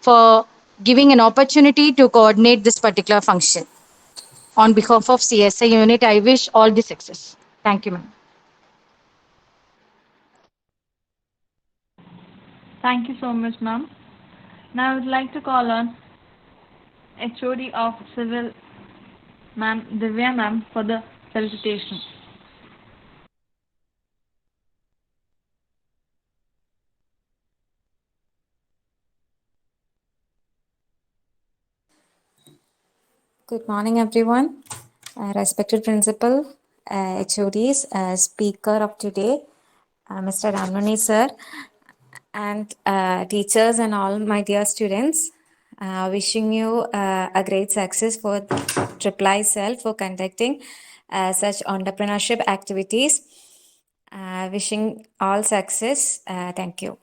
for giving an opportunity to coordinate this particular function. On behalf of CSI unit, I wish all the success. Thank you, ma'am. Thank you so much, ma'am. Now I would like to call on HOD of Civil, ma'am, Divya ma'am, for the felicitation. Good morning, everyone. Respected principal, HODs, speaker of today, Mr. Ramnani sir, and teachers and all my dear students. Wishing you a great success for Triple Self for conducting such entrepreneurship activities. Wishing all success. Thank you.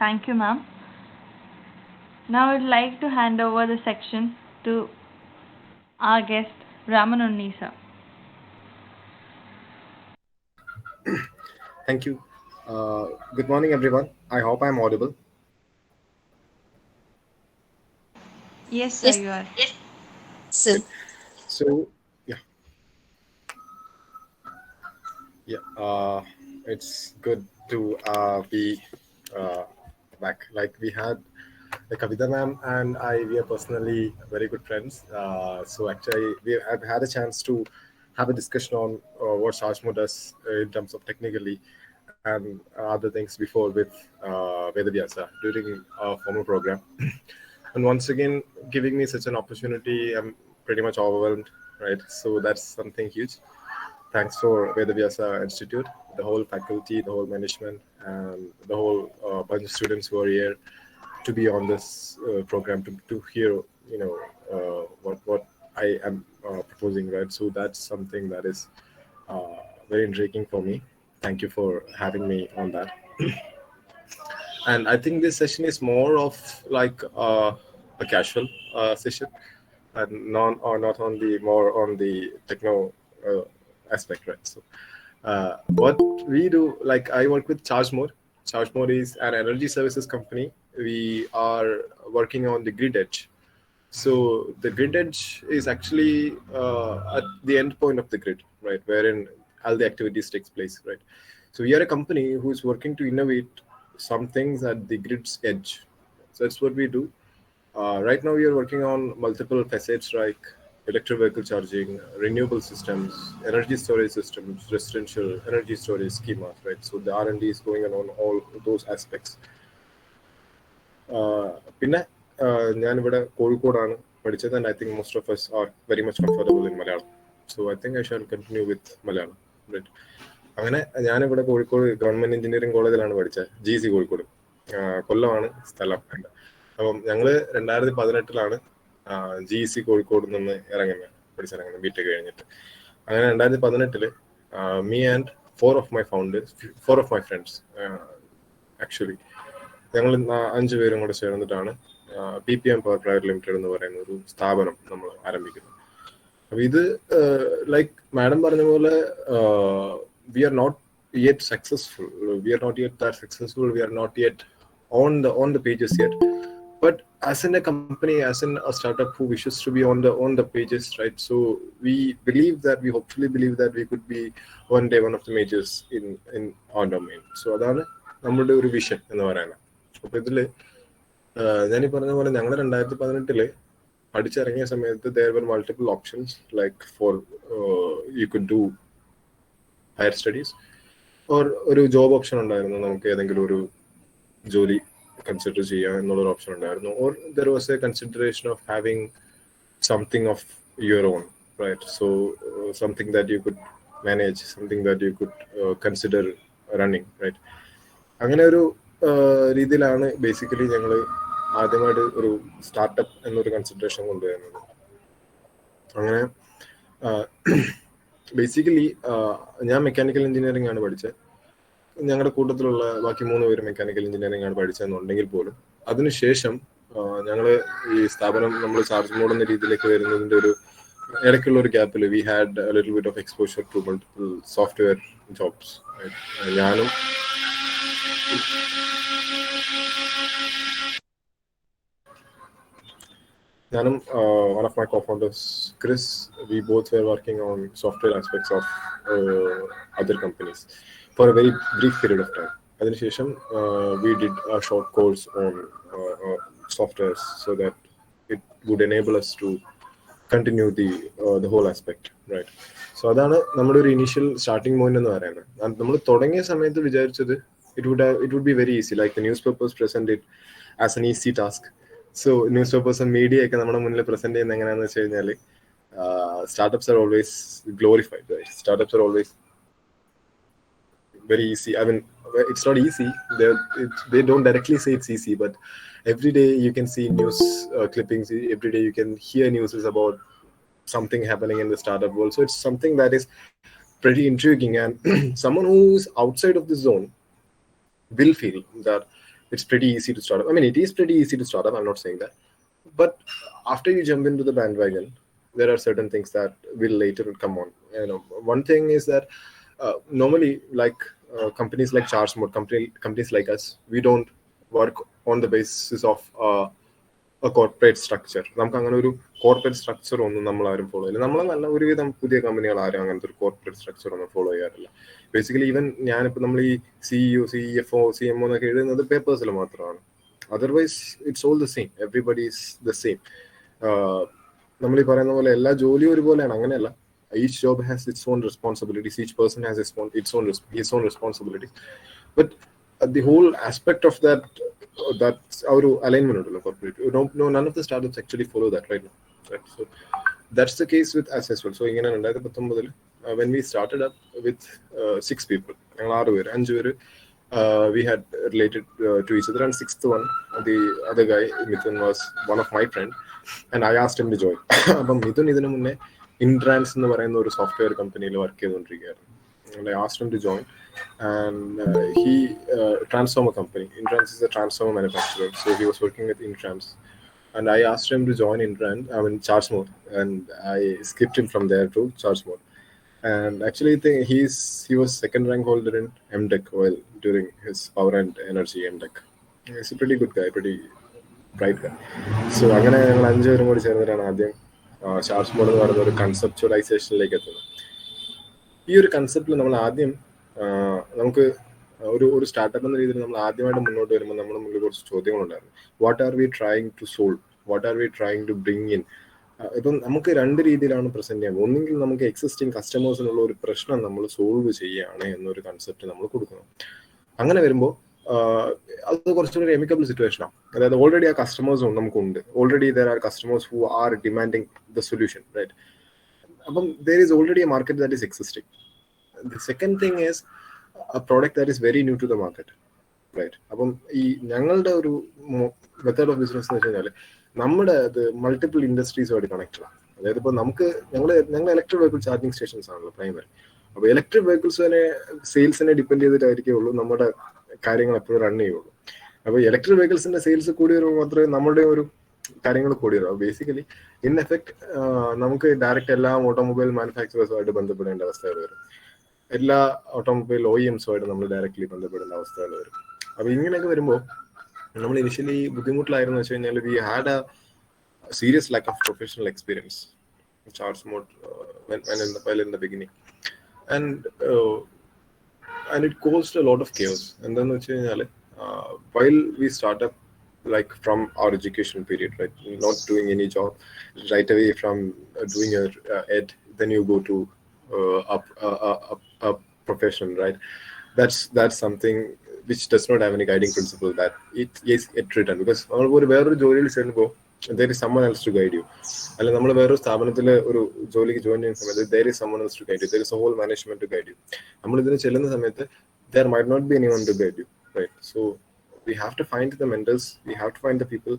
Thank you, ma'am. Now I would like to hand over the section to our guest, Ramanonni sir. Thank you. Good morning, everyone. I hope I'm audible. Yes, sir, you are. Sir. So, it's good to be back. Like we had Kavita ma'am and we are personally very good friends. So actually, I've had a chance to have a discussion on what Shashmo does in terms of technically and other things before with Vedavyasa during our former program. And once again, giving me such an opportunity, I'm pretty much overwhelmed, right? So that's something huge. Thanks for Vedavyasa Institute, the whole faculty, the whole management, and the whole bunch of students who are here to be on this program, to hear, what I am proposing, right? So that's something that is very intriguing for me. Thank you for having me on that. And I think this session is more of like a casual session, and not only more on the techno aspect, right? So what we do, like I work with ChargeMore. ChargeMore is an energy services company. We are working on the grid edge. So the grid edge is actually at the end point of the grid, right, wherein all the activities takes place, right? So we are a company who is working to innovate some things at the grid's edge. So that's what we do. Right now, we are working on multiple facets like electric vehicle charging, renewable systems, energy storage systems, residential energy storage schemas, right? So the R&D is going on all those aspects. പിന്നെ ഞാനിവിടെ കോഴിക്കോടാണ് പഠിച്ചത്, and I think most of us are very much comfortable in Malayalam. So I think I shall continue with Malayalam, right? അങ്ങനെ ഞാനിവിടെ Kozhikode government engineering കോളേജിലാണ് പഠിച്ചത്, GC Kozhikode. കൊല്ലമാണ് സ്ഥലം. അപ്പം ഞങ്ങള് 2018 GC കോഴിക്കോട് നിന്ന് പഠിച്ചിറങ്ങുന്നത് ബിടെക് കഴിഞ്ഞിട്ട്. അങ്ങനെ 2018 me and four of my friends actually, ഞങ്ങൾ 5 പേരും കൂടെ ചേർന്നിട്ടാണ് PPM Power Private Limited എന്ന് പറയുന്ന ഒരു സ്ഥാപനം നമ്മൾ ആരംഭിക്കുന്നത്. അപ്പൊ ഇത് ലൈക്ക് മാഡം പറഞ്ഞ പോലെ we are not yet successful. We are not yet that successful. We are not yet on the pages yet. But as in a company, as in a startup who wishes to be on the pages, right? So we hopefully believe that we could be one day one of the majors in our domain. So അതാണ് നമ്മുടെ ഒരു vision എന്ന് പറയുന്നത്. അപ്പൊ ഇതില് ഞാനീ പറഞ്ഞ പോലെ ഞങ്ങൾ 2018 പഠിച്ചിറങ്ങിയ സമയത്ത് there were multiple options, like for you could do higher studies or ഒരു ജോബ് ഓപ്ഷൻ ഉണ്ടായിരുന്നു, നമുക്ക് ഏതെങ്കിലും ഒരു ജോലി കൺസിഡർ ചെയ്യുക എന്നുള്ളൊരു ഓപ്ഷൻ ഉണ്ടായിരുന്നു, or there was a consideration of having something of your own, right? So something that you could manage, something that you could consider running, right? അങ്ങനെ ഒരു രീതിയിലാണ് ബേസിക്കലി ഞങ്ങൾ ആദ്യമായിട്ട് ഒരു സ്റ്റാർട്ടപ്പ് എന്നൊരു കൺസിഡറേഷൻ കൊണ്ടുവരുന്നത്. അങ്ങനെ ബേസിക്കലി ഞാൻ മെക്കാനിക്കൽ എഞ്ചിനീയറിംഗ് ആണ് പഠിച്ചത്. ഞങ്ങളുടെ കൂട്ടത്തിലുള്ള ബാക്കി 3 പേര് മെക്കാനിക്കൽ എഞ്ചിനീയറിംഗ് ആണ് പഠിച്ചതെന്നുണ്ടെങ്കിൽ പോലും അതിനുശേഷം ഞങ്ങൾ ഈ സ്ഥാപനം നമ്മൾ ചാർജ് മോഡ് എന്ന രീതിയിലേക്ക് വരുന്നതിൻ്റെ ഒരു ഇടയ്ക്കുള്ള ഒരു ഗ്യാപ്പിൽ we had a little bit of exposure to multiple software jobs. ഞാനും One of my co-founders, Chris, we both were working on software aspects of other companies for a very brief period of time. Administration, we did a short course on softwares so that it would enable us to continue the whole aspect, right? So അതാണ് നമ്മുടെ ഒരു initial starting point എന്ന് പറയുന്നത്. നമ്മൾ തുടങ്ങിയ സമയത്ത് വിചാരിച്ചത് it would be very easy, like the newspapers present it as an easy task. So newspapers and media ഒക്കെ നമ്മുടെ മുന്നിൽ പ്രസന്റ് ചെയ്യുന്നത് എങ്ങനെയാണെന്ന് വെച്ച് കഴിഞ്ഞാൽ startups are always glorified, right? Startups are always very easy. I mean, it's not easy. They don't directly say it's easy, but every day you can see news clippings. Every day you can hear news about something happening in the startup world. So it's something that is pretty intriguing, and someone who is outside of the zone will feel that it's pretty easy to start up. I mean, it is pretty easy to start up. I'm not saying that, but after you jump into the bandwagon, there are certain things that will later come on. One thing is that normally, like companies like ChargeMode, companies like us, we don't work on the basis of a corporate structure. നമുക്ക് അങ്ങനെ ഒരു corporate structure ഒന്നും നമ്മൾ ആരും follow ചെയ്യില്ല. നമ്മൾ നല്ല ഒരുവിധം പുതിയ കമ്പനികൾ ആരും അങ്ങനത്തെ ഒരു കോർപ്പറേറ്റ് സ്ട്രക്ചർ ഒന്നും ഫോളോ ചെയ്യാറില്ല. ബേസിക്കലി ഈവൻ ഞാനിപ്പോൾ നമ്മൾ ഈ CEO, CFO, CMO എന്നൊക്കെ എഴുതുന്നത് പേപ്പേഴ്സിൽ മാത്രമാണ്. Otherwise it's all the same. Everybody is the same. നമ്മൾ ഈ പറയുന്ന പോലെ എല്ലാ ജോലിയും ഒരുപോലെയാണ്, അങ്ങനെയല്ല. Each job has its own responsibilities. Each person has his own responsibilities. But the whole aspect of that's our alignment of corporate. No, none of the startups actually follow that right now. Right? So that's the case with us as well. So when we started up with 6 people, we had related to each other, and sixth one, the other guy, Mithun, was one of my friend, and I asked him to join. Mithun idinu munne Intrans എന്ന് പറയുന്ന ഒരു software കമ്പനിയിൽ work ചെയ്തുകൊണ്ടിരിക്കുകയായിരുന്നു. And I asked him to join, and he transformer company. Intrans is a transformer manufacturer, so he was working with Intrans, and I asked him to join ChargeMode, and I skipped him from there to ChargeMode. And actually, he was second rank holder in MTech Oil during his power and energy MTech. He's a pretty good guy, pretty bright guy. So അങ്ങനെ ഞങ്ങൾ 5 പേരും കൂടി ചേർന്നിട്ടാണ് ആദ്യം ChargeMode എന്ന് പറയുന്ന ഒരു കൺസെപ്ച്വലൈസേഷനിലേക്ക് എത്തുന്നത്. ഈ ഒരു കൺസെപ്റ്റിൽ നമ്മൾ ആദ്യം നമുക്ക് ഒരു സ്റ്റാർട്ടപ്പ് എന്ന രീതിയിൽ നമ്മൾ ആദ്യമായിട്ട് മുന്നോട്ട് വരുമ്പോൾ നമ്മുടെ മുന്നിൽ കുറച്ച് ചോദ്യങ്ങളുണ്ടായിരുന്നു. What are we trying to solve, what are we trying to bring in. ഇപ്പം നമുക്ക് 2 രീതിയിലാണ് പ്രസന്റ് ചെയ്യാൻ. ഒന്നെങ്കിൽ നമുക്ക് എക്സിസ്റ്റിംഗ് കസ്റ്റമേഴ്സിനുള്ള ഒരു പ്രശ്നം നമ്മൾ സോൾവ് ചെയ്യുകയാണ് എന്നൊരു കൺസെപ്റ്റ് നമ്മൾ കൊടുക്കണം. അങ്ങനെ വരുമ്പോൾ അത് കുറച്ചുകൂടി എമിക്കബിൾ സിറ്റുവേഷനാണ്. അതായത് ഓൾറെഡി ആ കസ്റ്റമേഴ്സും നമുക്കുണ്ട്. Already there are customers who are demanding the solution, right? അപ്പം there is already a market that is existing. The second thing is a product that is very new to the market, right? അപ്പം ഈ ഞങ്ങളുടെ ഒരു method of business എന്ന് വെച്ച് കഴിഞ്ഞാൽ നമ്മുടെ multiple ഇൻഡസ്ട്രീസുമായിട്ട് connected ആണ്. അതായത് ഇപ്പോൾ ഞങ്ങൾ ഇലക്ട്രിക് വെഹിക്കിൾ ചാർജിങ് സ്റ്റേഷൻസ് ആണല്ലോ പ്രൈമറി. അപ്പോൾ ഇലക്ട്രിക് വെഹിക്കിൾസിനെ സെയിൽസിനെ ഡിപ്പെൻഡ് ചെയ്തിട്ടായിരിക്കുള്ളൂ നമ്മുടെ കാര്യങ്ങൾ എപ്പോഴും റൺ ചെയ്യുള്ളൂ. അപ്പോൾ ഇലക്ട്രിക് വെഹിക്കിൾസിന്റെ സെയിൽസ് കൂടി വരുമ്പോൾ മാത്രമേ നമ്മുടെ ഒരു കാര്യങ്ങൾ കൂടി വരും. ബേസിക്കലി ഇൻ എഫക്ട് നമുക്ക് ഡയറക്റ്റ് എല്ലാ ഓട്ടോമൊബൈൽ മാനുഫാക്ചറേഴ്സുമായിട്ട് ബന്ധപ്പെടേണ്ട അവസ്ഥകൾ വരും. എല്ലാ ഓട്ടോമൊബൈൽ OEMസുമായിട്ട് നമ്മൾ ഡയറക്റ്റ്ലി ബന്ധപ്പെടേണ്ട അവസ്ഥകൾ വരും. അപ്പോൾ ഇങ്ങനെയൊക്കെ വരുമ്പോൾ നമ്മൾ ഇനിഷ്യലി ബുദ്ധിമുട്ടിലായിരുന്നു വെച്ച് കഴിഞ്ഞാൽ V had A serious lack of professional experience ChargeMode while in the beginning, and it caused a lot of chaos. എന്താന്ന് വെച്ച് കഴിഞ്ഞാൽ while we start up, like from our education period, right, not doing any job right away from doing your ed, then you go to a profession, right? That's something which does not have any guiding principle that it is written, because വേറൊരു ജോലിയിൽ ചെല്ലുമ്പോൾ there is someone else to guide you. അല്ല, നമ്മൾ വേറൊരു സ്ഥാപനത്തിൽ ഒരു ജോലിക്ക് join ചെയ്യുന്ന സമയത്ത് there is someone else to guide you, there is a whole management to guide you. നമ്മൾ ഇതിന് ചെല്ലുന്ന സമയത്ത് there might not be anyone to guide you, right? So we have to find the mentors, we have to find the people,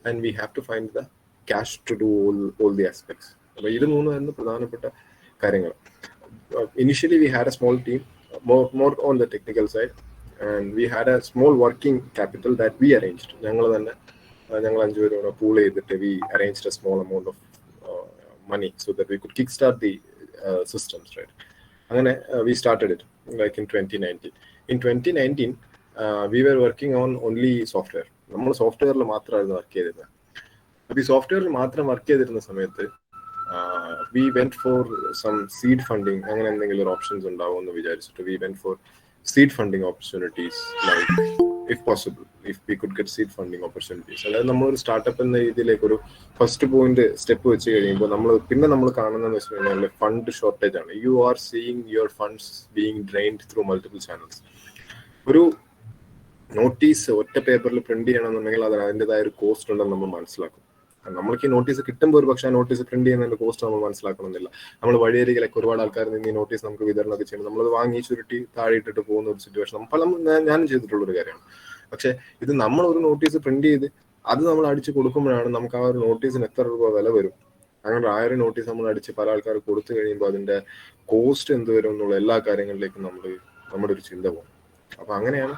and we have to find the cash to do all the aspects. അപ്പോൾ ഇത് മൂന്നായിരുന്നു പ്രധാനപ്പെട്ട കാര്യങ്ങൾ. Initially we had a small team, more on the technical side, and we had a small working capital that we arranged. ഞങ്ങൾ 5 പേരും pool ചെയ്തിട്ട് we arranged a small amount of money so that we could kickstart the systems, right? അങ്ങനെ we started it like in 2019. In 2019 we were working on only software. നമ്മൾ സോഫ്റ്റ്വെയറിൽ മാത്രമായിരുന്നു work ചെയ്തിരുന്നത്. അപ്പോൾ ഈ സോഫ്റ്റ്വെയറിൽ മാത്രം വർക്ക് ചെയ്തിരുന്ന സമയത്ത് we went for some seed funding. അങ്ങനെ എന്തെങ്കിലും ഒരു ഓപ്ഷൻസ് ഉണ്ടാവും എന്ന് വിചാരിച്ചിട്ട് we went for seed funding opportunities, like if possible, if we could get seed funding opportunities. അതായത് നമ്മളൊരു സ്റ്റാർട്ടപ്പ് എന്ന രീതിയിലേക്ക് ഒരു ഫസ്റ്റ് പോയിന്റ് സ്റ്റെപ്പ് വെച്ച് കഴിയുമ്പോൾ നമ്മൾ കാണുന്നതെന്ന് വെച്ച് കഴിഞ്ഞാൽ ഫണ്ട് ഷോർട്ടേജ് ആണ്. You are seeing your funds being drained through multiple channels. ഒരു നോട്ടീസ് ഒറ്റ പേപ്പറിൽ പ്രിന്റ് ചെയ്യണമെന്നുണ്ടെങ്കിൽ അതിൻ്റെതായ ഒരു കോസ്റ്റ് ഉണ്ടെന്ന് നമ്മൾ മനസ്സിലാക്കും. നമ്മൾക്ക് ഈ നോട്ടീസ് കിട്ടുമ്പോൾ ഒരു പക്ഷേ നോട്ടീസ് പ്രിന്റ് ചെയ്യുന്നതിന്റെ കോസ്റ്റ് നമ്മൾ മനസ്സിലാക്കണമെന്നില്ല. നമ്മൾ വഴിയരികിലൊക്കെ ഒരുപാട് ആൾക്കാർ നിന്ന് ഈ നോട്ടീസ് നമുക്ക് വിതരണമൊക്കെ ചെയ്യുമ്പോൾ നമ്മളത് വാങ്ങി ചുരുട്ടി താഴെ ഇട്ടിട്ട് പോകുന്ന ഒരു സിറ്റുവേഷൻ ഞാനും ചെയ്തിട്ടുള്ള ഒരു കാര്യമാണ്. പക്ഷെ ഇത് നമ്മൾ ഒരു നോട്ടീസ് പ്രിന്റ് ചെയ്ത് അത് നമ്മൾ അടിച്ച് കൊടുക്കുമ്പോഴാണ് നമുക്ക് ആ ഒരു നോട്ടീസിന് എത്ര രൂപ വില വരും, അങ്ങനെ 1000 നോട്ടീസ് നമ്മൾ അടിച്ച് പല ആൾക്കാർ കൊടുത്തു കഴിയുമ്പോൾ അതിന്റെ കോസ്റ്റ് എന്ത് വരും എന്നുള്ള എല്ലാ കാര്യങ്ങളിലേക്കും നമ്മുടെ ഒരു ചിന്ത പോകും. അപ്പൊ അങ്ങനെയാണ്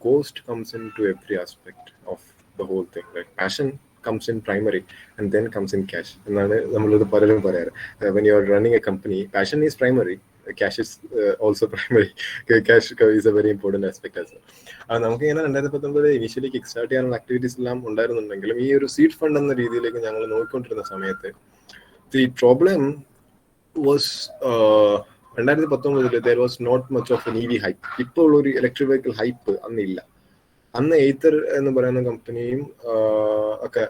cost comes into every aspect of the whole thing. Like passion comes in primary and then comes in cash എന്നാണ് നമ്മളത് പലരും പറയാറ്. when you are running a company, passion is primary, cash is also primary. Cash is a very important aspect as well. നമുക്ക് ഇങ്ങനെ 2019 initially kick start ചെയ്യാനുള്ള activities എല്ലാം ഉണ്ടായിരുന്നുണ്ടെങ്കിലും ഈ ഒരു സീഡ് ഫണ്ട് എന്ന രീതിയിലേക്ക് ഞങ്ങൾ നോക്കിക്കൊണ്ടിരുന്ന സമയത്ത് the problem was 2019 there was not much of an EV hype. ഇപ്പോൾ ഒരു ഇലക്ട്രിക് വെഹിക്കിൾ ഹൈപ്പ് അന്നില്ല. അന്ന് എയ്ത്തർ എന്ന് പറയുന്ന കമ്പനിയും ഒക്കെ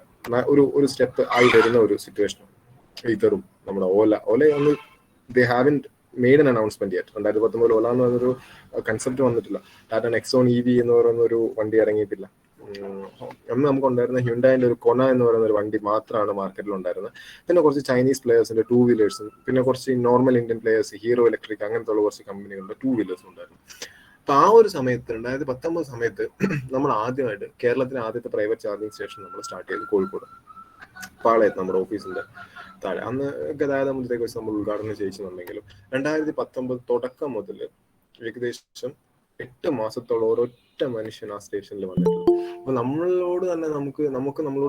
ഒരു സ്റ്റെപ്പ് ആയി വരുന്ന ഒരു സിറ്റുവേഷൻ. എയ്ത്തറും നമ്മുടെ ഓല ഒന്ന് they haven't made an announcement yet. 2019 Ola എന്ന് പറഞ്ഞൊരു കൺസെപ്റ്റ് വന്നിട്ടില്ല. ടാറ്റ നെക്സോൺ EV എന്ന് പറയുന്ന ഒരു വണ്ടി ഇറങ്ങിയിട്ടില്ല. അന്ന് നമുക്ക് ഉണ്ടായിരുന്ന ഹ്യുണ്ടായിന്റെ ഒരു കൊന എന്ന് പറയുന്ന ഒരു വണ്ടി മാത്രമാണ് മാർക്കറ്റിൽ ഉണ്ടായിരുന്നത്. പിന്നെ കുറച്ച് ചൈനീസ് പ്ലേയേഴ്സിന്റെ 2 വീലേഴ്സും പിന്നെ കുറച്ച് normal Indian players hero electric അങ്ങനത്തെ ഉള്ള കുറച്ച് കമ്പനികളുടെ 2 വീലേഴ്സും ഉണ്ടായിരുന്നു. അപ്പൊ ആ ഒരു സമയത്ത് 2019 സമയത്ത് നമ്മൾ ആദ്യമായിട്ട് കേരളത്തിലെ ആദ്യത്തെ പ്രൈവറ്റ് ചാർജിങ് സ്റ്റേഷൻ നമ്മൾ സ്റ്റാർട്ട് ചെയ്തു കോഴിക്കോട് പാളയത്ത് നമ്മുടെ ഓഫീസിന്റെ താഴെ. അന്ന് ഗതാഗതമന്ത്രിയെ കുറിച്ച് നമ്മൾ ഉദ്ഘാടനം ചെയ്യിച്ചിട്ടുണ്ടെങ്കിലും 2019 തുടക്കം മുതൽ ഏകദേശം 8 മാസത്തോളം ഒരൊറ്റ മനുഷ്യൻ ആ സ്റ്റേഷനിൽ വന്നിട്ടുണ്ട്. അപ്പൊ നമ്മളോട്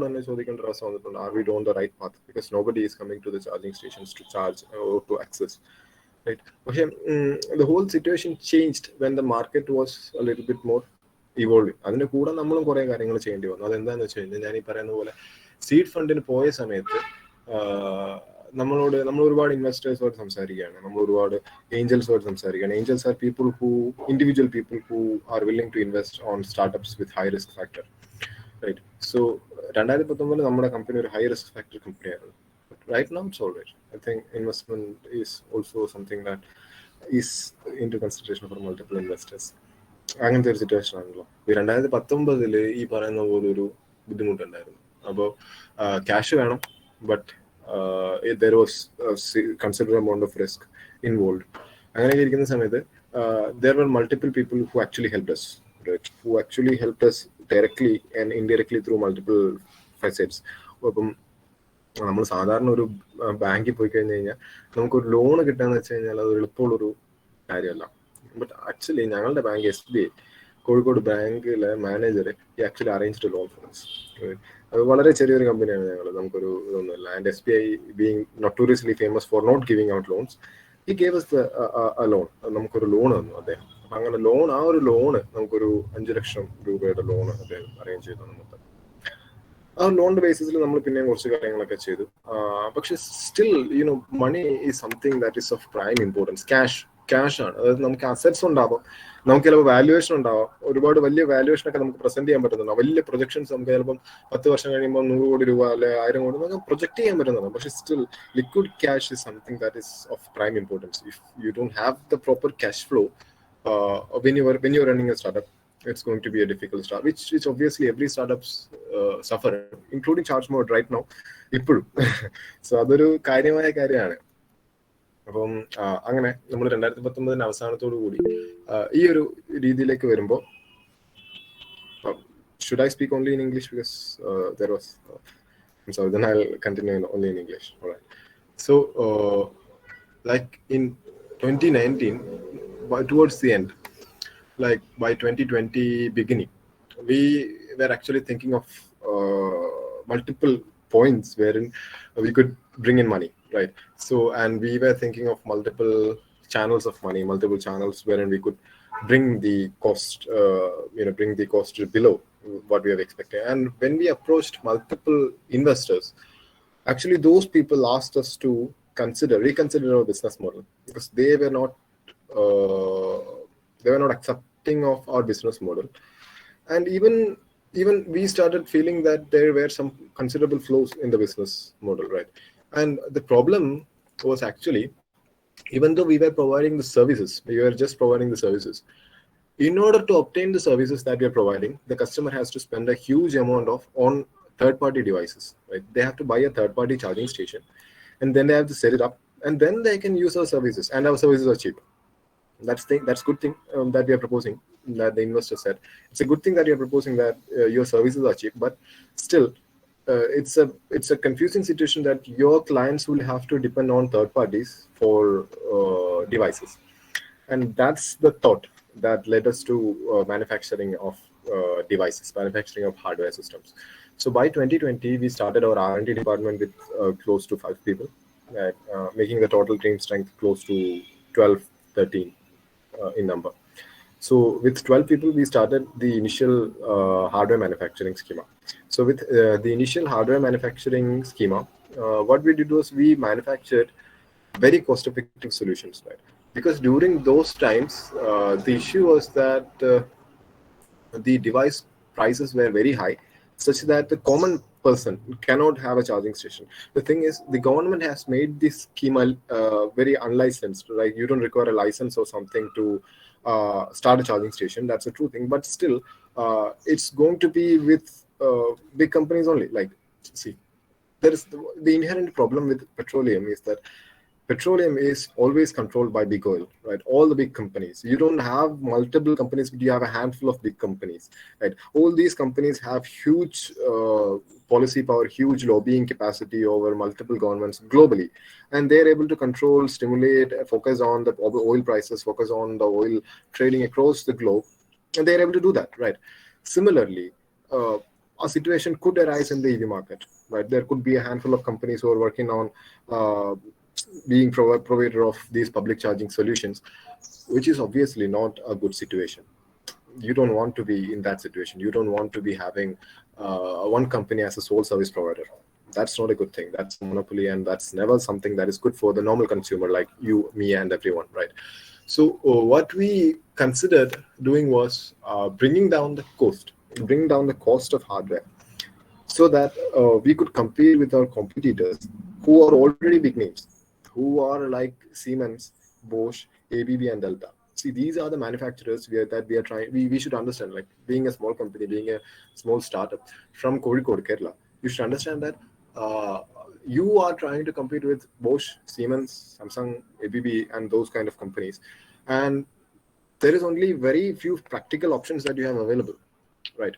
തന്നെ ചോദിക്കേണ്ട ഒരു അവസ്ഥ വന്നിട്ടുണ്ട്, are we done the right path, because nobody is coming to the charging stations to charge or to access. Right. പക്ഷേ the whole situation changed when the market was a little bit more evolving. അതിന്റെ കൂടെ നമ്മളും കുറെ കാര്യങ്ങൾ ചെയ്യേണ്ടി വന്നു. അതെന്താന്ന് വെച്ച് കഴിഞ്ഞാൽ ഞാൻ ഈ പറയുന്ന പോലെ സീഡ് ഫണ്ടിന് പോയ സമയത്ത് നമ്മൾ ഒരുപാട് ഇൻവെസ്റ്റേഴ്സുമായിട്ട് സംസാരിക്കുകയാണ്, നമ്മൾ ഒരുപാട് ഏഞ്ചൽസുമായിട്ട് സംസാരിക്കുകയാണ്. Angels are individual people who are willing to invest on startups with high risk factor. Right. So 2019 നമ്മുടെ കമ്പനി ഒരു ഹൈ റിസ്ക് ഫാക്ടർ കമ്പനിയായിരുന്നു. Right now it's all right. I think investment is also something that is into consideration for multiple investors. അങ്ങനത്തെ ഒരു situation ആണല്ലോ. 2019 ഈ പറയുന്ന പോലെ ഒരു ബുദ്ധിമുട്ടുണ്ടായിരുന്നു. അപ്പോൾ ക്യാഷ് വേണം, but there was a considerable amount of risk involved. അങ്ങനെയൊക്കെ ഇരിക്കുന്ന സമയത്ത് there were multiple people who actually helped us, right? Who actually helped us directly and indirectly through multiple facets. അപ്പം നമ്മൾ സാധാരണ ഒരു ബാങ്കിൽ പോയി കഴിഞ്ഞ് കഴിഞ്ഞാൽ നമുക്കൊരു ലോൺ കിട്ടാന്ന് വെച്ച് കഴിഞ്ഞാൽ അത് എളുപ്പമുള്ളൊരു കാര്യമല്ല. ബട്ട് ആക്ച്വലി ഞങ്ങളുടെ ബാങ്ക് SBI കോഴിക്കോട് ബാങ്കിലെ manager actually arranged loan for us. അത് വളരെ ചെറിയൊരു കമ്പനിയാണ് ഞങ്ങൾ, നമുക്കൊരു ഇതൊന്നുമില്ല. And SBI being notoriously famous for not giving out loans, he gave us a loan. നമുക്കൊരു ലോൺ തന്നു അദ്ദേഹം. അപ്പം അങ്ങനെ ആ ഒരു ലോണ് നമുക്കൊരു 5 ലക്ഷം രൂപയുടെ ലോണ് അദ്ദേഹം അറേഞ്ച് ചെയ്തു നമുക്ക്. ആ ലോണിന്റെ ബേസിസിൽ നമ്മൾ പിന്നെയും കുറച്ച് കാര്യങ്ങളൊക്കെ ചെയ്തു. പക്ഷെ still money is something that is of prime importance. Cash ആണ്. അതായത് നമുക്ക് അസറ്റ്സ് ഉണ്ടാവാം, നമുക്ക് ചിലപ്പോൾ വാല്യുവേഷൻ ഉണ്ടാവാം, ഒരുപാട് വലിയ വാല്യുവേഷൻ ഒക്കെ നമുക്ക് പ്രസന്റ് ചെയ്യാൻ പറ്റുന്നുണ്ടാവും. വലിയ പ്രൊജക്ഷൻസ് നമുക്ക് ചിലപ്പം 10 വർഷം കഴിയുമ്പോൾ 100 കോടി രൂപ അല്ലെ 1000 കോടി നമുക്ക് പ്രൊജക്ട് ചെയ്യാൻ പറ്റുന്നുണ്ടാവും. പക്ഷെ still liquid cash is something that is of prime importance. If you don't have the proper cash flow when you are running a startup, it's going to be a difficult start, which obviously every startups suffer, including charge mode right now ഇപ്പോഴും. So അതൊരു കാര്യമായ കാര്യമാണ്. അപ്പം അങ്ങനെ നമ്മൾ 2019 അവസാനത്തോടു കൂടി ഈ ഒരു രീതിയിലേക്ക് വരുമ്പോൾ should I speak only in English because there was I'm sorry, then I'll continue only in English. All right. So like in 2019 towards the end, like by 2020 beginning, we were actually thinking of multiple points wherein we could bring in money, right? So and we were thinking of multiple channels of money, multiple channels wherein we could bring the cost below what we have expected. And when we approached multiple investors, actually those people asked us to reconsider our business model, because they were not accepting of our business model. And even we started feeling that there were some considerable flaws in the business model, right? And the problem was actually, even though we were providing the services, we were just providing the services. In order to obtain the services that we are providing, the customer has to spend a huge amount of on third party devices, right? They have to buy a third party charging station, and then they have to set it up, and then they can use our services, and our services are cheap. That's good thing that we are proposing, that the investor said. It's a good thing that you're proposing that your services are cheap, but still it's a confusing situation that your clients will have to depend on third parties for devices. And that's the thought that led us to manufacturing of devices, manufacturing of hardware systems. So by 2020 we started our R&D department with close to 5 people, making the total team strength close to 12, 13 in number. So with 12 people, we started the initial hardware manufacturing schema. So with the initial hardware manufacturing schema, what we did was we manufactured very cost-effective solutions, right? Because during those times, the issue was that the device prices were very high, such that the common person cannot have a charging station. The thing is, the government has made this schema very unlicensed, right? You don't require a license or something to start a charging station. That's a true thing, but still, it's going to be with big companies only. Like, see, there is the inherent problem with petroleum is that petroleum is always controlled by big oil, right? All the big companies. You don't have multiple companies, but you have a handful of big companies, right? All these companies have huge policy power, huge lobbying capacity over multiple governments globally, and they're able to control, stimulate, focus on the oil prices, focus on the oil trading across the globe, and they're able to do that, right? Similarly, a situation could arise in the EV market, right? There could be a handful of companies who are working on being provider of these public charging solutions, which is obviously not a good situation. You don't want to be in that situation. You don't want to be having one company as a sole service provider. That's not a good thing. That's a monopoly, and that's never something that is good for the normal consumer like you, me, and everyone, right? So what we considered doing was bringing down the cost of hardware, so that we could compete with our competitors who are already big names, who are like Siemens, Bosch, ABB, and Delta. See, these are the manufacturers that we are trying. We should understand, like, being a small company, being a small startup from Kozhikode, Kerala, you should understand that you are trying to compete with Bosch, Siemens, Samsung, ABB, and those kind of companies, and there is only very few practical options that you have available, right,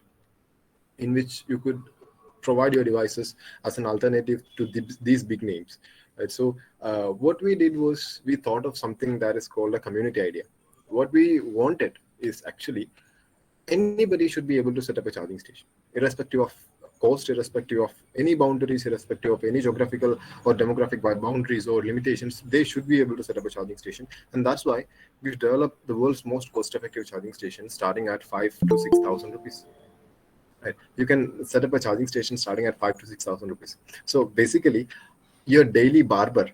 in which you could provide your devices as an alternative to these big names, right? So what we did was we thought of something that is called a community idea. What we wanted is actually anybody should be able to set up a charging station, irrespective of cost, irrespective of any boundaries, irrespective of any geographical or demographic boundaries or limitations. They should be able to set up a charging station, and that's why we've developed the world's most cost-effective charging station, starting at 5,000 to 6,000 rupees. Right. You can set up a charging station starting at 5,000 to 6,000 rupees. So basically, your daily barber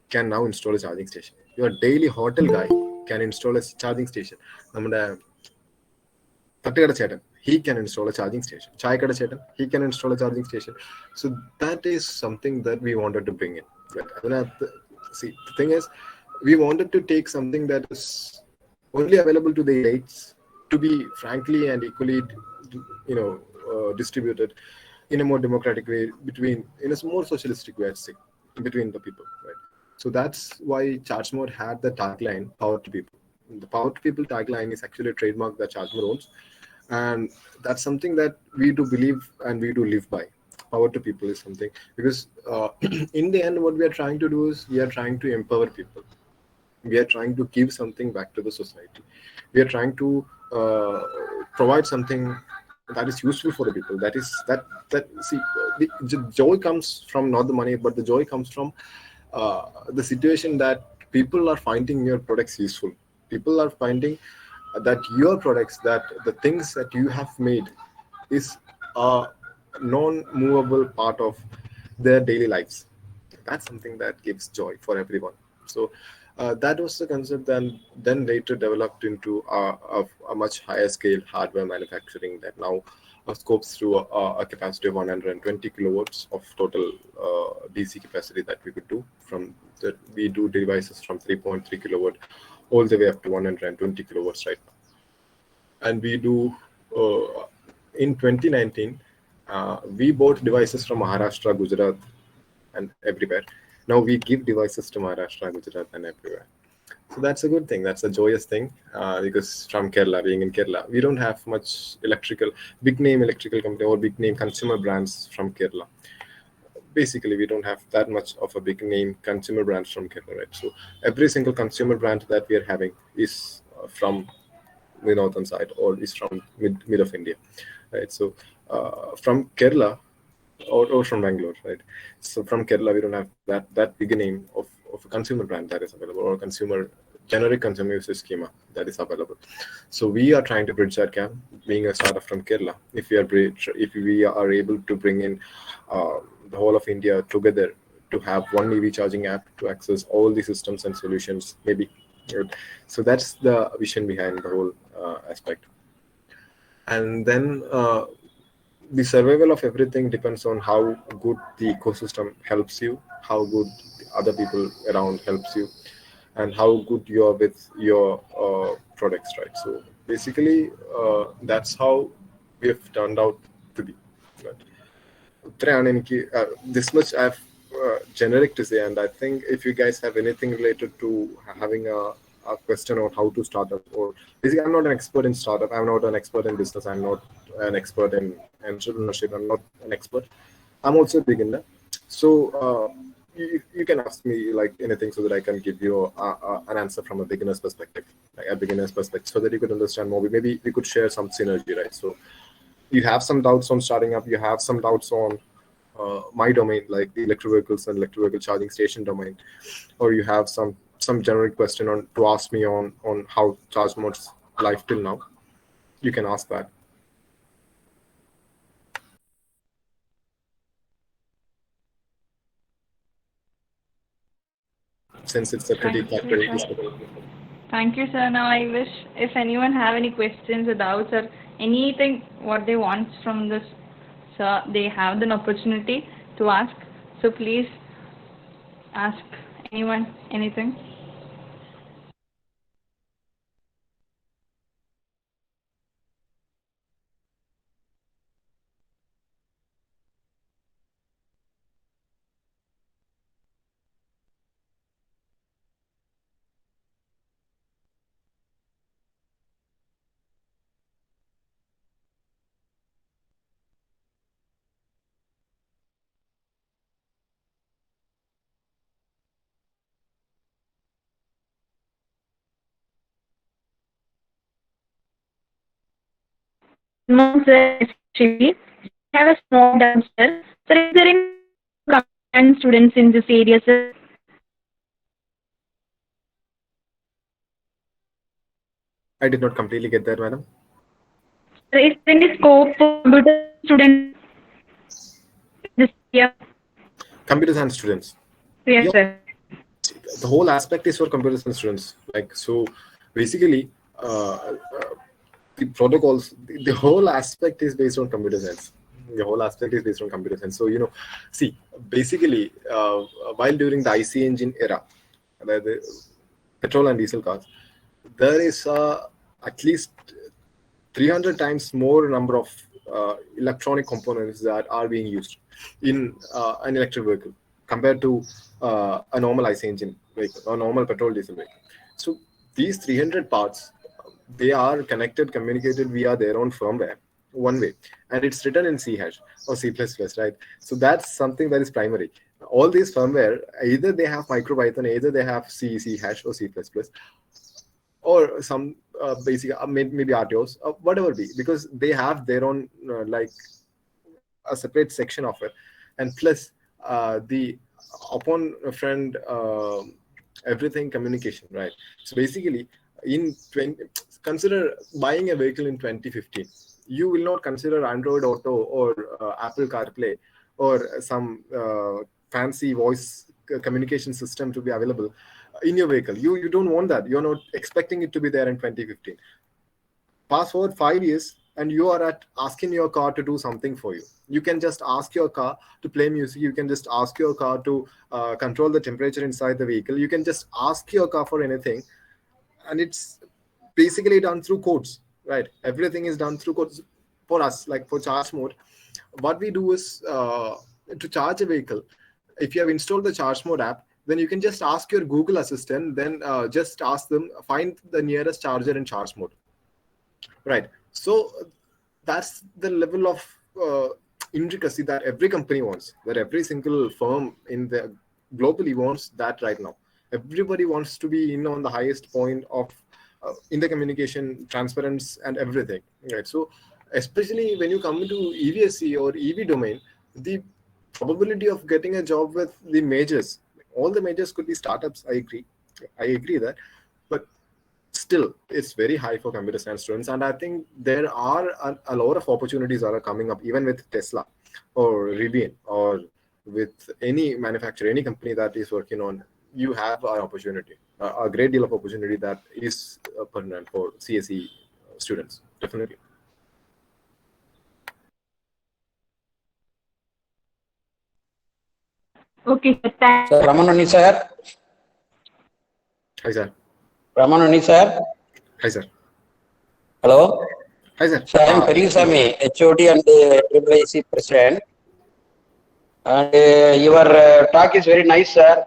can now install a charging station. Your daily hotel guy can install a charging station. Nammude തട്ടുകട ചേട്ടൻ, he can install a charging station. ചായക്കട ചേട്ടൻ, he can install a charging station. So that is something that we wanted to bring in. Right? See, the thing is, we wanted to take something that is only available to the elites to be frankly and equally, distributed in a more democratic way in a more socialistic way, I'd say, between the people, right? So that's why Chargemore had the tagline "Power to People." The "Power to People" tagline is actually a trademark that Chargemore owns, and that's something that we do believe and we do live by. Power to people is something, because in the end, what we are trying to do is we are trying to empower people. We are trying to give something back to the society. We are trying to provide something that is useful for the people. See, the joy comes from not the money, but the joy comes from the situation that people are finding your products useful. People are finding that your products, that the things that you have made is a non-movable part of their daily lives. That's something that gives joy for everyone. So that was the concept, then later developed into a much higher scale hardware manufacturing that now scopes through a capacity of 120 kilowatts of total DC capacity that we could do. From that, we do devices from 3.3 kilowatt all the way up to 120 kilowatts right now. And we do in 2019 we bought devices from Maharashtra, Gujarat, and everywhere. Now we give devices to Maharashtra, Gujarat, and everywhere. So that's a good thing. That's a joyous thing because from Kerala, being in Kerala, we don't have much big name electrical company or big name consumer brands from Kerala. Basically, we don't have that much of a big name consumer brands from Kerala, right? So every single consumer brand that we are having is from the northern side or is from mid of India, right? So from Kerala or from Bangalore, right? So from Kerala, we don't have that big a name of a consumer brand that is available or generic consumer usage schema that is available. So we are trying to bridge that gap, being a startup from Kerala. If we are able to bring in the whole of India together to have one EV charging app to access all the systems and solutions, maybe. Right? So that's the vision behind the whole aspect. And then the survival of everything depends on how good the ecosystem helps you, how good the other people around helps you, and how good you are with your products, right? So basically, that's how we have turned out to be. Right? ഇത്രയാണ് എനിക്ക് this much I've generic to say, and I think if you guys have anything related to having a question on how to start up, or basically I'm not an expert in startup, I'm not an expert in business, I'm not an expert in entrepreneurship, I'm not an expert, I'm also a beginner. So you can ask me like anything so that I can give you an answer from a beginner's perspective, so that you could understand more. Maybe we could share some synergy, right? So you have some doubts on starting up, you have some doubts on my domain, like the electric vehicles and electric vehicle charging station domain, or you have some generic question to ask me on how ChargeMod's life till now, you can ask that. Since it's a pretty Thank you, sir. Now I wish if anyone have any questions or doubts or anything what they want from this, sir, they have an opportunity to ask. So please ask anyone anything. No, sir, actually, I have a small doubt, sir. Sir, is there any computer students in this area, sir? I did not completely get that, madam. Sir, is there any scope for computer students in this area? Computer science students. Yes, Yeah. sir. The whole aspect is for computer science students. Like, so basically, the protocols, the whole aspect is based on computer science. The whole aspect is based on computer science. So, see, basically, while during the IC engine era, the petrol and diesel cars, there is at least 300 times more number of electronic components that are being used in an electric vehicle compared to a normal IC engine vehicle or normal petrol diesel vehicle. So these 300 parts, they are communicated via their own firmware one way, and it's written in C# or C++, right? So that's something that is primary. All these firmware, either they have MicroPython, either they have C#, or C++, or some basic maybe RTOs, whatever be, because they have their own like a separate section of it, and plus the upon a friend everything communication, right? So basically, consider buying a vehicle in 2015. you will not consider Android Auto or Apple CarPlay or some fancy voice communication system to be available in your vehicle. You don't want that. You're not expecting it to be there in 2015. Fast forward 5 years, and you are at asking your car to do something for you. You can just ask your car to play music. You can just ask your car to control the temperature inside the vehicle. You can just ask your car for anything, and it's basically done through codes, right? Everything is done through codes. For us, like for charge mode, what we do is to charge a vehicle, if you have installed the charge mode app, then you can just ask your Google Assistant, then just ask them, find the nearest charger in charge mode, right? So that's the level of intricacy that every company wants, that every single firm in the globally wants that right now. Everybody wants to be in on the highest point of in the communication, transparency, and everything, right? So especially when you come into EVSC or EV domain, the probability of getting a job with the majors, all the majors could be startups. I agree that, but still it's very high for computer science students. And I think there are a lot of opportunities that are coming up, even with Tesla or Rivian or with any manufacturer, any company that is working on. You have an opportunity, a great deal of opportunity that is permanent for CSE students, definitely. Okay, sir. Thank Sir, Ramanani sir. Hi sir. Ramanani sir. Hi sir. Hello. Hi sir. Sir, I am Perisami, HOD and IIC president. And your talk is very nice, sir.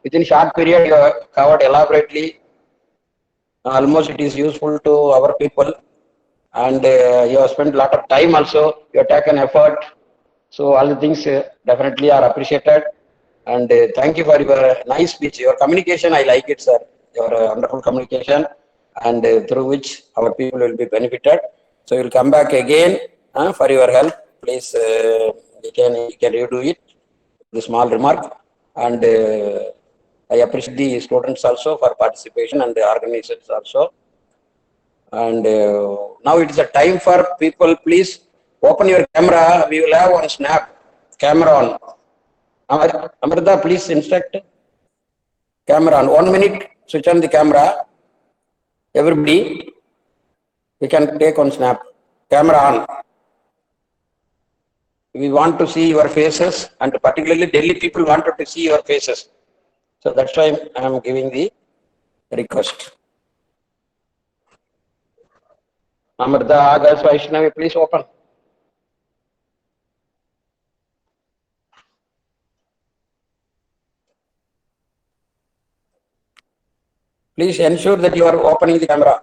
Within short period, you have covered elaborately. Almost it is useful to our people. And you have spent a lot of time also. You have taken effort. So all the things definitely are appreciated. And thank you for your nice speech. Your communication, I like it, sir. Your wonderful communication, and through which our people will be benefited. So you'll come back again for your help. Please, you can redo it. The small remark, and I appreciate the students also for participation and the organizers also. And now it is a time for people. Please open your camera. We will have one snap. Camera on. Amrita, please instruct. Camera on. 1 minute. Switch on the camera. Everybody, we can take one snap. Camera on. We want to see your faces, and particularly Delhi people wanted to see your faces. So that's why I am giving the request. Amrita, Agas, Vaishnavi, please open. Please ensure that you are opening the camera.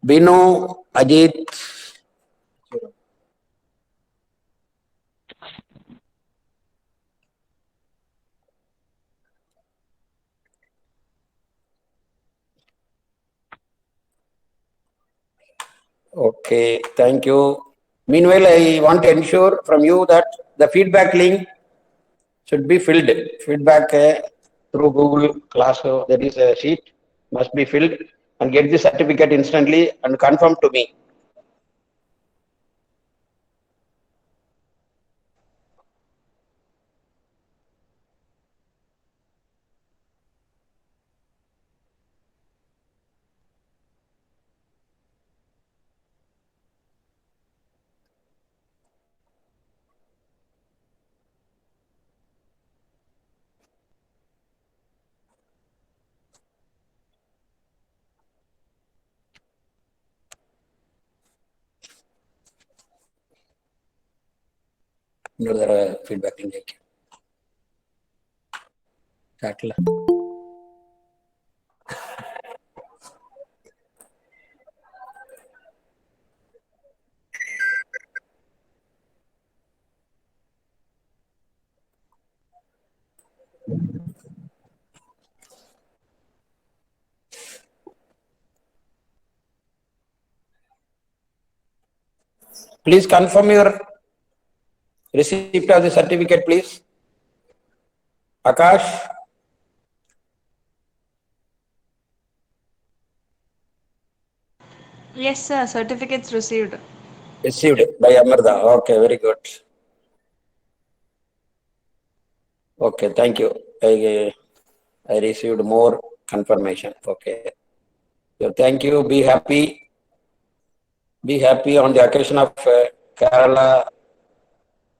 Binu, Ajit. Okay, thank you. Meanwhile, I want to ensure from you that the feedback link should be filled. Feedback through Google Classroom, there is a sheet, must be filled, and get the certificate instantly and confirm to me. Another feedback link. Please confirm your receipt of the certificate, please. Akash? Yes, sir. Certificates received. Received by Amarda. Okay, very good. Okay, thank you. I received more confirmation. Okay. So thank you. Be happy. Be happy on the occasion of Kerala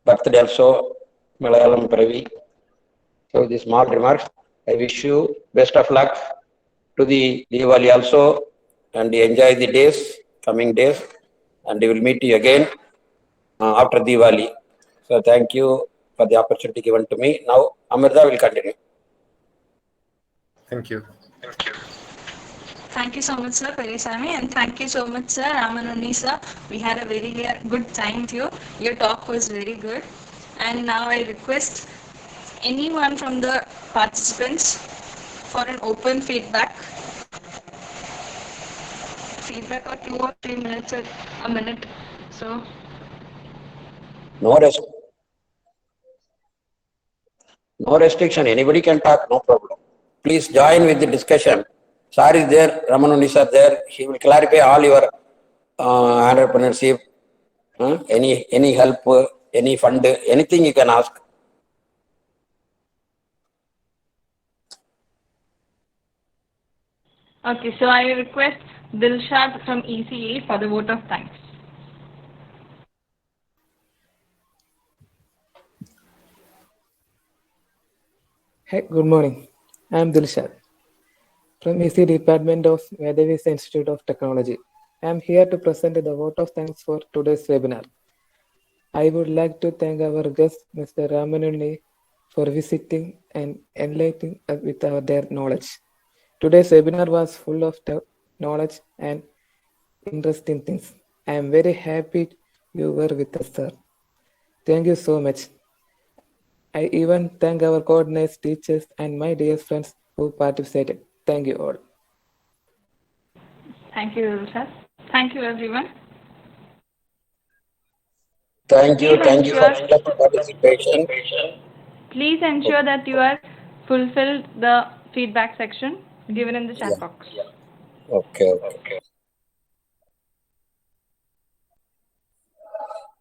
birthday also, Malayalam Pravi. So these small remarks. I wish you best of luck to the Diwali also, and enjoy the days, coming days, and we will meet you again after Diwali. So thank you for the opportunity given to me. Now Amirda will continue. Thank you. Thank you so much, sir, Perisami, and thank you so much, sir, Ramanuni, sir. We had a very good time with you. Your talk was very good. And now I request anyone from the participants for an open feedback. Feedback or 2 or 3 minutes or a minute. So, No restriction. Anybody can talk. No problem. Please join with the discussion. Sir is there. Ramanuni sir there. He will clarify all your entrepreneurship. Any help, any fund, anything you can ask. okay, so I request Dilshad from ECA for the vote of thanks. Hi, good morning. I am Dilshad from EC Department of Vedavisa Institute of Technology. I am here to present the vote of thanks for today's webinar. I would like to thank our guest, Mr. Ramanuni, for visiting and enlightening us with their knowledge. Today's webinar was full of knowledge and interesting things. I am very happy you were with us, sir. Thank you so much. I even thank our coordinators, teachers, and my dear friends who participated. Thank you all. Thank you, Dilshad. Thank you, everyone. Thank you. Please Thank you for ensure wonderful participation. that you are fulfilled the feedback section given in the chat box. Okay.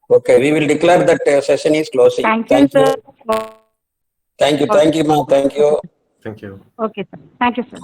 Okay, we will declare that session is closing. Thank you, Thank you. sir. Thank you, ma'am. Thank you. Thank you. Okay, sir. Thank you, sir.